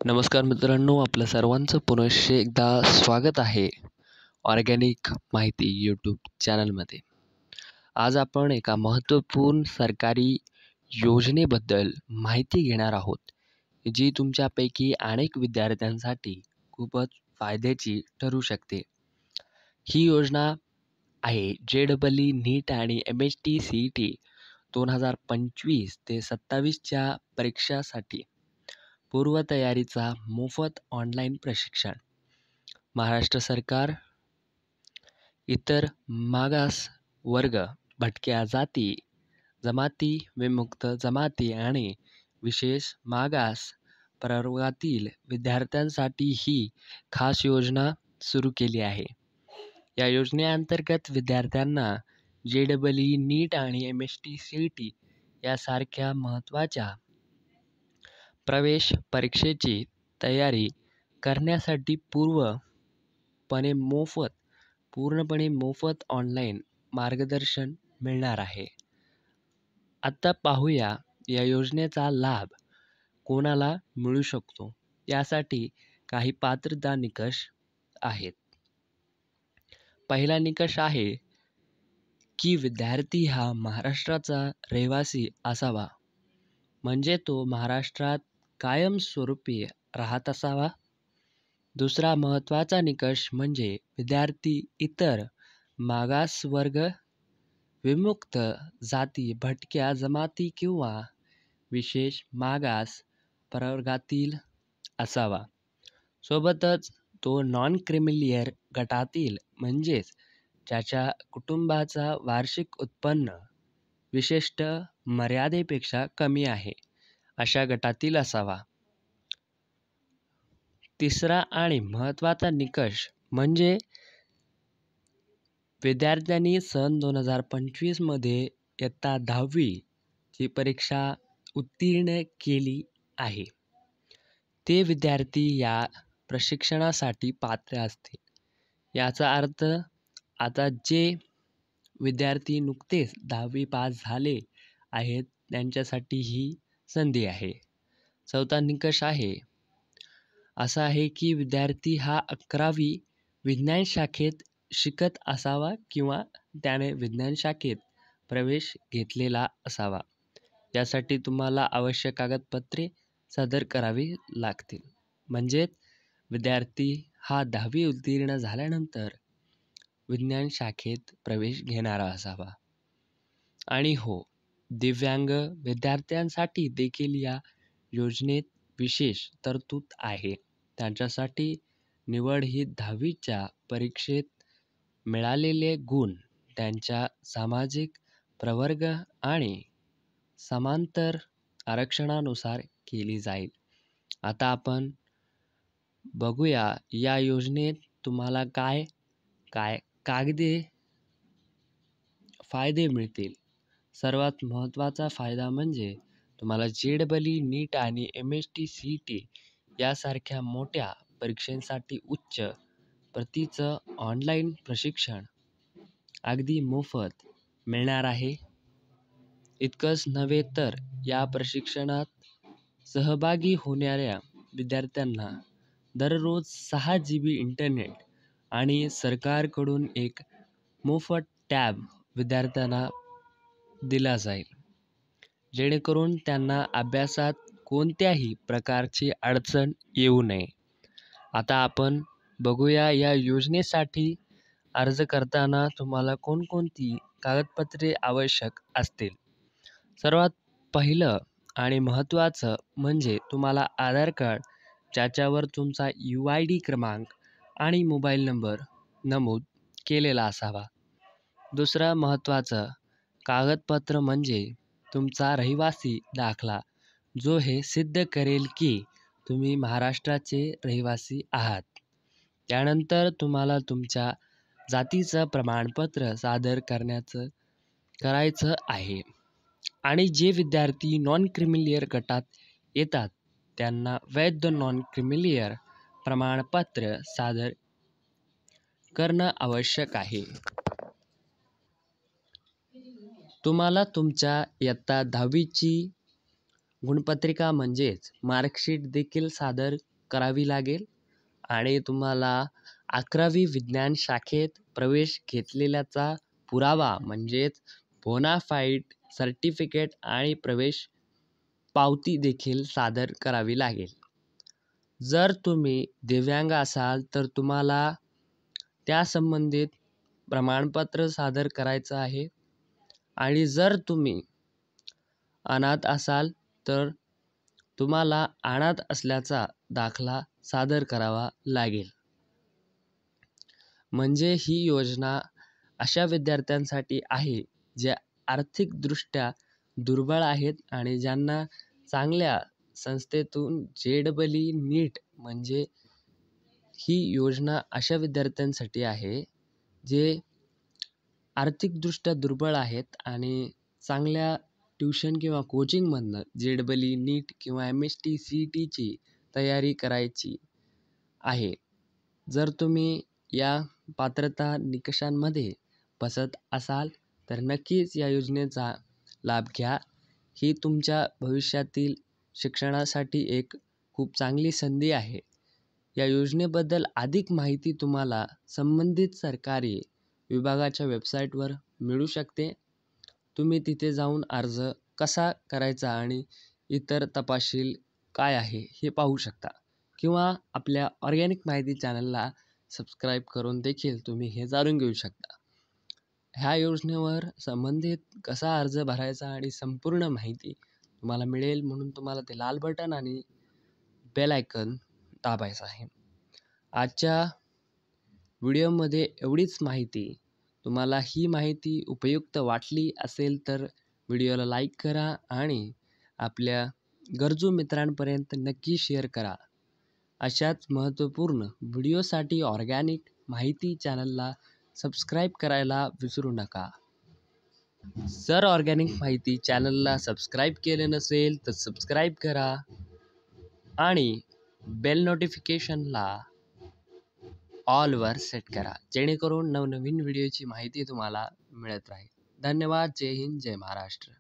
नमस्कार मित्रांनो, आपलं सर्वांचं पुनश्च एकदा स्वागत आहे ऑर्गॅनिक माहिती यूट्यूब चॅनलमध्ये. आज आपण एका महत्त्वपूर्ण सरकारी योजनेबद्दल माहिती घेणार आहोत, जी तुमच्यापैकी अनेक विद्यार्थ्यांसाठी खूपच फायद्याची ठरू शकते. ही योजना आहे JEE नीट आणि MHT CET 2025 ते 27च्या परीक्षासाठी पूर्वतयारीचा मोफत ऑनलाईन प्रशिक्षण. महाराष्ट्र सरकार इतर मागास वर्ग, भटक्या जाती, जमाती, विमुक्त जमाती आणि विशेष मागास प्रवर्गातील विद्यार्थ्यांसाठी ही खास योजना सुरू केली आहे. या योजनेअंतर्गत विद्यार्थ्यांना JEE नीट आणि MHT CET यासारख्या महत्त्वाच्या प्रवेश परीक्षेची तयारी करण्यासाठी पूर्णपणे मोफत ऑनलाईन मार्गदर्शन मिळणार आहे. आता पाहूया या योजनेचा लाभ कोणाला मिळू शकतो. यासाठी काही पात्रता निकष आहेत. पहिला निकष आहे की विद्यार्थी हा महाराष्ट्राचा रहिवासी असावा, म्हणजे तो महाराष्ट्रात कायमस्वरूपी राहत असावा. दुसरा महत्त्वाचा निकष म्हणजे विद्यार्थी इतर मागासवर्ग, विमुक्त जाती, भटक्या जमाती किंवा विशेष मागास प्रवर्गातील असावा. सोबतच तो नॉन क्रिमिलियर गटातील, म्हणजेच ज्याच्या कुटुंबाचा वार्षिक उत्पन्न विशिष्ट मर्यादेपेक्षा कमी आहे, अशा गटातील असावा. तिसरा आणि महत्त्वाचा निकष म्हणजे विद्यार्थ्यांनी सन 2025 मध्ये इयत्ता 10वी ची परीक्षा उत्तीर्ण केली आहे. ते विद्यार्थी या प्रशिक्षणासाठी पात्र असतील. याचा अर्थ आता जे विद्यार्थी नुकतेच 10वी पास झाले आहेत त्यांच्यासाठी ही संधी आहे. चौथा निकष असा आहे की विद्यार्थी हा 11वी विज्ञान शाखेत शिकत असावा किंवा त्याने विज्ञान शाखेत प्रवेश घेतलेला असावा. यासाठी तुम्हाला आवश्यक कागदपत्रे सादर करावी लागतील. म्हणजेच विद्यार्थी हा 10वी उत्तीर्ण झाल्यानंतर विज्ञान शाखेत प्रवेश घेणारा असावा. आणि हो, दिव्यांग विद्यार्थ्यांसाठी देखील या योजनेत विशेष तरतूद आहे. त्यांच्यासाठी निवड ही 10वीच्या परीक्षेत मिळालेले गुण, त्यांच्या सामाजिक प्रवर्ग आणि समांतर आरक्षणानुसार केली जाईल. आता आपण बघूया या योजनेत तुम्हाला काय काय कागदी फायदे मिळतील. सर्वात महत्त्वाचा फायदा म्हणजे तुम्हाला JEE नीट आणि MHT CET यासारख्या मोठ्या परीक्षांसाठी उच्च प्रतीचं ऑनलाईन प्रशिक्षण अगदी मोफत मिळणार आहे. इतकंच नव्हे तर या प्रशिक्षणात सहभागी होणाऱ्या विद्यार्थ्यांना दररोज 6 GB इंटरनेट आणि सरकारकडून एक मोफत टॅब विद्यार्थ्यांना दिला जाईल, जेणेकरून त्यांना अभ्यासात कोणत्याही प्रकारची अडचण येऊ नये. आता आपण बघूया या योजनेसाठी अर्ज करताना तुम्हाला कोणकोणती कागदपत्रे आवश्यक असतील. सर्वात पहिलं आणि महत्त्वाचं म्हणजे तुम्हाला आधार कार्ड, ज्याच्यावर तुमचा UID क्रमांक आणि मोबाईल नंबर नमूद केलेला असावा. दुसरं महत्त्वाचं कागदपत्र म्हणजे तुमचा रहिवासी दाखला, जो हे सिद्ध करेल की तुम्ही महाराष्ट्राचे रहिवासी आहात. त्यानंतर तुम्हाला तुमच्या जातीचं प्रमाणपत्र सादर करायचं आहे. आणि जे विद्यार्थी नॉन क्रिमिलियर गटात येतात त्यांना वैध नॉन क्रिमिलियर प्रमाणपत्र सादर करणं आवश्यक आहे. तुम्हाला तुमच्या इयत्ता 10वीची गुणपत्रिका म्हणजेच मार्कशीट देखील सादर करावी लागेल आणि तुम्हाला 11वी विज्ञान शाखेत प्रवेश घेतलेल्याचा पुरावा म्हणजेच बोनाफाईड सर्टिफिकेट आणि प्रवेश पावती देखील सादर करावी लागेल. जर तुम्ही दिव्यांग असाल तर तुम्हाला त्या संबंधित प्रमाणपत्र सादर करायचं आहे आणि जर तुम्ही अनाथ असाल तर तुम्हाला अनाथ असल्याचा दाखला सादर करावा लागेल. म्हणजे ही योजना अशा विद्यार्थ्यांसाठी आहे जे आर्थिकदृष्ट्या दुर्बळ आहेत आणि ज्यांना चांगल्या संस्थेतून JEE नीट म्हणजे ही योजना अशा विद्यार्थ्यांसाठी आहे जे आर्थिकदृष्ट्या दुर्बळ आहेत आणि चांगल्या ट्यूशन किंवा कोचिंगमधनं JEE नीट किंवा MST CETची तयारी करायची आहे. जर तुम्ही या पात्रता निकषांमध्ये बसत असाल तर नक्कीच या योजनेचा लाभ घ्या. ही तुमच्या भविष्यातील शिक्षणासाठी एक खूप चांगली संधी आहे. या योजनेबद्दल अधिक माहिती तुम्हाला संबंधित सरकारी विभागाच्या वेबसाईटवर मिळू शकते. तुम्ही तिथे जाऊन अर्ज कसा करायचा आणि इतर तपशील काय आहे हे पाहू शकता किंवा आपल्या ऑर्गॅनिक माहिती चॅनलला सबस्क्राईब करून देखील तुम्ही हे जाणून घेऊ शकता. ह्या योजनेवर संबंधित कसा अर्ज भरायचा आणि संपूर्ण माहिती तुम्हाला मिळेल म्हणून तुम्हाला ते लाल बटन आणि बेल आयकन दाबायचं आहे. आजच्या व्हिडिओमध्ये एवढीच माहिती. तुम्हाला ही माहिती उपयुक्त वाटली असेल तर व्हिडिओला लाईक करा आणि आपल्या गरजू मित्रांपर्यंत नक्की शेअर करा. अशाच महत्त्वपूर्ण व्हिडिओसाठी ऑर्गॅनिक माहिती चॅनलला सबस्क्राईब करायला विसरू नका. जर ऑर्गॅनिक माहिती चॅनलला सबस्क्राईब केले नसेल तर सबस्क्राईब करा आणि बेल नोटिफिकेशनला ऑलवर सेट करा जेणेकरून नवनवीन व्हिडिओची माहिती तुम्हाला मिळत राहील. धन्यवाद. जय हिंद, जय महाराष्ट्र.